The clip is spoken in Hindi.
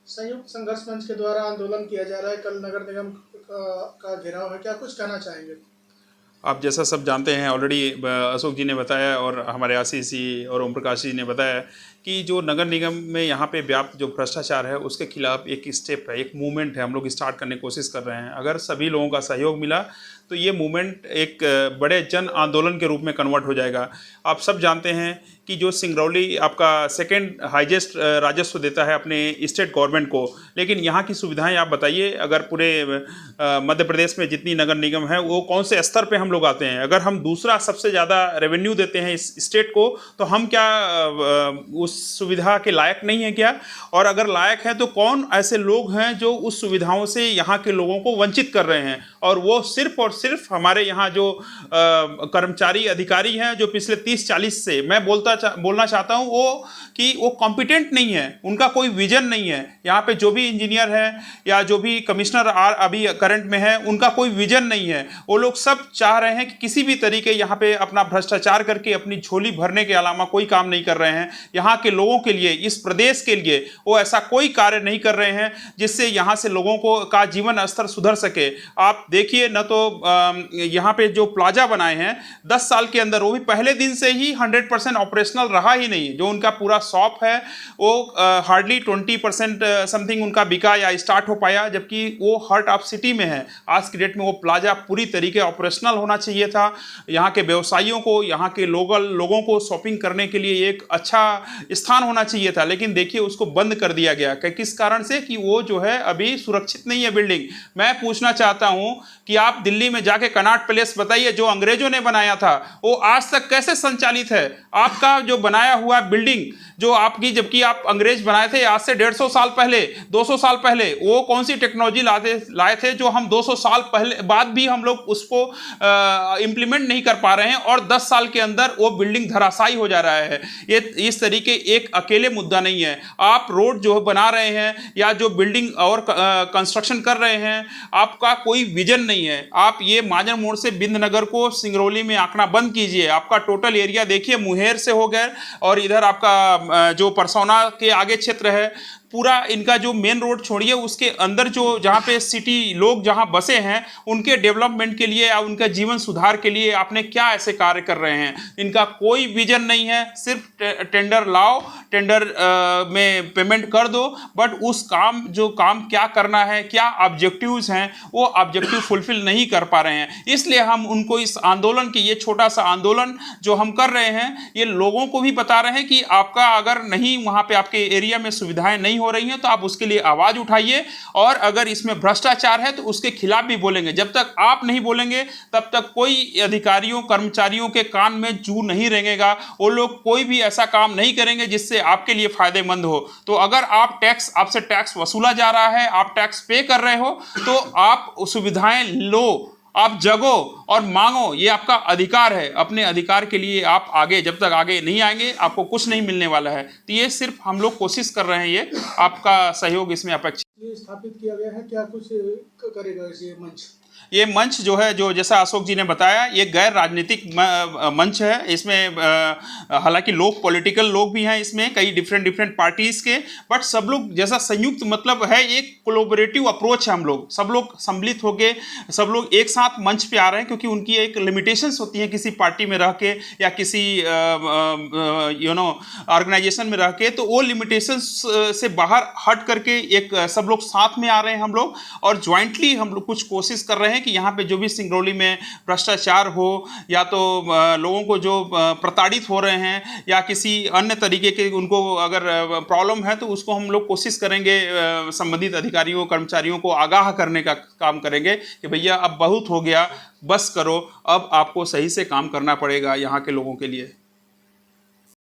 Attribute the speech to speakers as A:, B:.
A: संयुक्त संघर्ष मंच के द्वारा आंदोलन किया जा रहा है, कल नगर निगम का घेराव है, क्या कुछ कहना चाहेंगे?
B: आप जैसा सब जानते हैं ऑलरेडी, अशोक जी ने बताया और हमारे आशीष जी और ओम प्रकाश जी ने बताया कि जो नगर निगम में यहाँ पे व्याप्त जो भ्रष्टाचार है उसके खिलाफ एक स्टेप है, एक मूवमेंट है, हम लोग स्टार्ट करने की कोशिश कर रहे हैं। अगर सभी लोगों का सहयोग मिला तो ये मूवमेंट एक बड़े जन आंदोलन के रूप में कन्वर्ट हो जाएगा। आप सब जानते हैं कि जो सिंगरौली आपका सेकेंड हाईएस्ट राजस्व देता है अपने स्टेट गवर्नमेंट को, लेकिन यहाँ की सुविधाएं आप बताइए, अगर पूरे मध्य प्रदेश में जितनी नगर निगम है वो कौन से स्तर पे हम लोग आते हैं? अगर हम दूसरा सबसे ज़्यादा रेवेन्यू देते हैं इस स्टेट को, तो हम क्या उस सुविधा के लायक नहीं है क्या? और अगर लायक है तो कौन ऐसे लोग हैं जो उस सुविधाओं से यहाँ के लोगों को वंचित कर रहे हैं? और वो सिर्फ और सिर्फ हमारे यहाँ जो कर्मचारी अधिकारी हैं जो पिछले 30-40 से मैं बोलना चाहता हूँ वो कॉम्पिटेंट नहीं है, उनका कोई विजन नहीं है। यहाँ पे जो भी इंजीनियर है या जो भी कमिश्नर अभी करंट में है, उनका कोई विजन नहीं है। वो लोग सब चाह रहे हैं कि किसी भी तरीके यहाँ पे अपना भ्रष्टाचार करके अपनी झोली भरने के अलावा कोई काम नहीं कर रहे हैं। यहाँ के लोगों के लिए, इस प्रदेश के लिए वो ऐसा कोई कार्य नहीं कर रहे हैं जिससे यहाँ से लोगों को का जीवन स्तर सुधर सके। आप देखिए न तो यहाँ पे जो प्लाजा बनाए हैं 10 साल के अंदर, वो भी पहले दिन से ही 100% ऑपरेशनल रहा ही नहीं। जो उनका पूरा शॉप है वो हार्डली 20% समथिंग उनका बिका या स्टार्ट हो पाया, जबकि वो हार्ट ऑफ सिटी में है। आज की डेट में वो प्लाजा पूरी तरीके ऑपरेशनल होना चाहिए था। यहाँ के व्यवसायियों को, यहाँ के लोगों को शॉपिंग करने के लिए एक अच्छा स्थान होना चाहिए था, लेकिन देखिए उसको बंद कर दिया गया। किस कारण से? कि वो जो है अभी सुरक्षित नहीं है बिल्डिंग। मैं पूछना चाहता हूं कि आप दिल्ली में जाके कनॉट पैलेस बताइए, जो अंग्रेजों ने बनाया था, वो आज तक कैसे संचालित है? आपका जो बनाया हुआ बिल्डिंग जो आपकी, जबकि आप अंग्रेज बनाए थे आज से 150 साल पहले, 200 साल पहले, वो कौन सी टेक्नोलॉजी लाए थे जो हम 200 साल पहले बाद भी हम लोग उसको इंप्लीमेंट नहीं कर पा रहे हैं, और 10 साल के अंदर वो बिल्डिंग धराशायी हो जा रहा है। ये इस तरीके एक अकेले मुद्दा नहीं है। आप रोड जो बना रहे हैं या जो बिल्डिंग और कंस्ट्रक्शन कर रहे हैं, आपका कोई विजन नहीं है। आप ये माजन मोड़ से बिंदनगर को सिंगरौली में आंकना बंद कीजिए। आपका टोटल एरिया देखिए, मुंगेर से हो गए और इधर आपका जो परसौना के आगे क्षेत्र है, पूरा इनका जो मेन रोड छोड़िए, उसके अंदर जो जहाँ पे सिटी लोग जहाँ बसे हैं, उनके डेवलपमेंट के लिए या उनका जीवन सुधार के लिए आपने क्या ऐसे कार्य कर रहे हैं? इनका कोई विजन नहीं है। सिर्फ टेंडर लाओ, टेंडर में पेमेंट कर दो, बट उस जो काम क्या करना है, क्या ऑब्जेक्टिव्स हैं, वो ऑब्जेक्टिव फुलफिल नहीं कर पा रहे हैं। इसलिए हम उनको इस आंदोलन की, ये छोटा सा आंदोलन जो हम कर रहे हैं, ये लोगों को भी बता रहे हैं कि आपका अगर नहीं वहाँ पे आपके एरिया में सुविधाएं नहीं हो रही हैं तो आप उसके लिए आवाज उठाइए, और अगर इसमें भ्रष्टाचार है तो उसके खिलाफ भी बोलेंगे। जब तक आप नहीं बोलेंगे तब तक कोई अधिकारियों कर्मचारियों के कान में जू नहीं रेंगेगा। वो लोग कोई भी ऐसा काम नहीं करेंगे जिससे आपके लिए फायदेमंद हो। तो अगर आपसे टैक्स वसूला जा रहा है, आप टैक्स पे कर रहे हो, तो आप सुविधाएं लो, आप जगो और मांगो। ये आपका अधिकार है। अपने अधिकार के लिए आप आगे, जब तक आगे नहीं आएंगे आपको कुछ नहीं मिलने वाला है। तो ये सिर्फ हम लोग कोशिश कर रहे हैं, ये आपका सहयोग इसमें अपेक्षित।
A: ये स्थापित किया गया है, क्या कुछ करेगा ये मंच?
B: ये मंच जो है, जो जैसा अशोक जी ने बताया, ये गैर राजनीतिक मंच है। इसमें हालांकि लोग, पॉलिटिकल लोग भी हैं इसमें, कई डिफरेंट पार्टीज के, बट सब लोग जैसा संयुक्त मतलब है, एक कोलैबोरेटिव अप्रोच है। हम लोग सब लोग सम्मिलित होकर सब लोग एक साथ मंच पे आ रहे हैं, क्योंकि उनकी एक लिमिटेशंस होती है किसी पार्टी में रह के या किसी ऑर्गेनाइजेशन में रह के, तो वो लिमिटेशंस से बाहर हट करके एक सब लोग साथ में आ रहे हैं हम लोग, और ज्वाइंटली हम लोग कुछ कोशिश कर रहे हैं कि यहाँ पे जो भी सिंगरौली में भ्रष्टाचार हो, या तो लोगों को जो प्रताड़ित हो रहे हैं या किसी अन्य तरीके के उनको अगर प्रॉब्लम है, तो उसको हम लोग कोशिश करेंगे संबंधित अधिकारियों कर्मचारियों को आगाह करने का काम करेंगे कि भैया अब बहुत हो गया, बस करो, अब आपको सही से काम करना पड़ेगा यहाँ के लोगों के लिए।